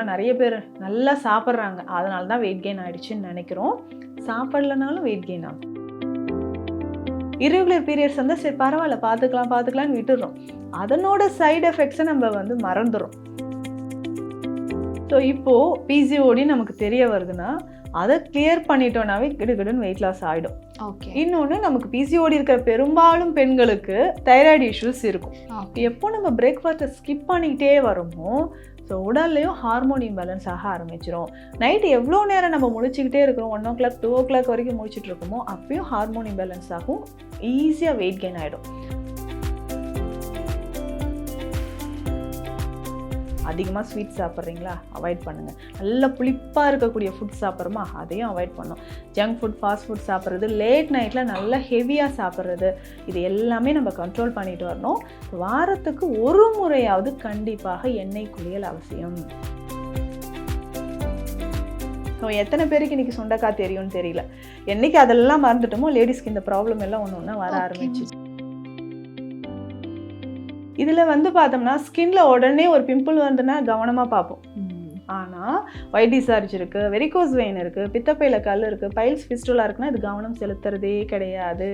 பார்த்தோம்னா நிறைய பேர் நல்லா சாப்பிட்றாங்க, அதனால தான் வெயிட் கெயின் ஆகிடுச்சின்னு நினைக்கிறோம். சாப்பிட்லனாலும் வெயிட் கெயின் ஆகும். இரெகுலர் பீரியட்ஸ் வந்து சரி பரவாயில்ல பார்த்துக்கலான்னு விட்டுடுறோம். அதனோட சைடு எஃபெக்ட்ஸை நம்ம மறந்துடும். ஸோ இப்போது பிசிஓடி நமக்கு தெரிய வருதுன்னா அதை கிளியர் பண்ணிட்டோம்னாவே கிடுகிடுன்னு வெயிட் லாஸ் ஆகிடும். ஓகே. இன்னொன்று நமக்கு பிசிஓடி இருக்கிற பெரும்பாலும் பெண்களுக்கு தைராய்டு இஷ்யூஸ் இருக்கும். எப்போ நம்ம பிரேக்ஃபாஸ்ட்டை ஸ்கிப் பண்ணிக்கிட்டே வரோமோ ஸோ உடல்லையும் ஹார்மோன் இம்பேலன்ஸ் ஆக ஆரம்பிச்சிடும். நைட்டு எவ்வளோ நேரம் நம்ம முழிச்சிக்கிட்டே இருக்கிறோம், 1 o'clock 2 o'clock வரைக்கும் முழிச்சிட்டு இருக்கோமோ அப்பயும் ஹார்மோன் இம்பேலன்ஸ் ஆகும், ஈஸியாக வெயிட் கெயின் ஆகிடும். அதிகமாக ஸ்வீட் சாப்பிட்றீங்களா, அவாய்ட் பண்ணுங்கள். நல்ல புளிப்பாக இருக்கக்கூடிய ஃபுட் சாப்பிட்றோமா, அதையும் அவாய்ட் பண்ணணும். ஜங்க் ஃபுட், ஃபாஸ்ட் ஃபுட் சாப்பிட்றது, லேட் நைட்டில் நல்லா ஹெவியாக சாப்பிட்றது, இது எல்லாமே நம்ம கண்ட்ரோல் பண்ணிட்டு வரணும். வாரத்துக்கு ஒரு முறையாவது கண்டிப்பாக எண்ணெய் குளியல் அவசியம். ஸோ எத்தனை பேருக்கு இன்றைக்கி சுண்டைக்காய் தெரியும்னு தெரியல. என்றைக்கு அதெல்லாம் மறந்துட்டோமோ லேடிஸ்க்கு இந்த ப்ராப்ளம் எல்லாம் ஒன்று ஒன்றா வர ஆரம்பிச்சு. இதில் வந்து பார்த்தோம்னா ஸ்கின்ல உடனே ஒரு பிம்பிள் வந்துன்னா கவனமாக பார்ப்போம். ஆனால் ஒயிட் டிஸ்சார்ஜ் இருக்குது, வெரிகோஸ் வெயின் இருக்குது, பித்தப்பையில் கல் இருக்குது, பைல்ஸ் ஃபிஸ்டுலா இருக்குன்னா இது கவனம் செலுத்துறதே கிடையாது.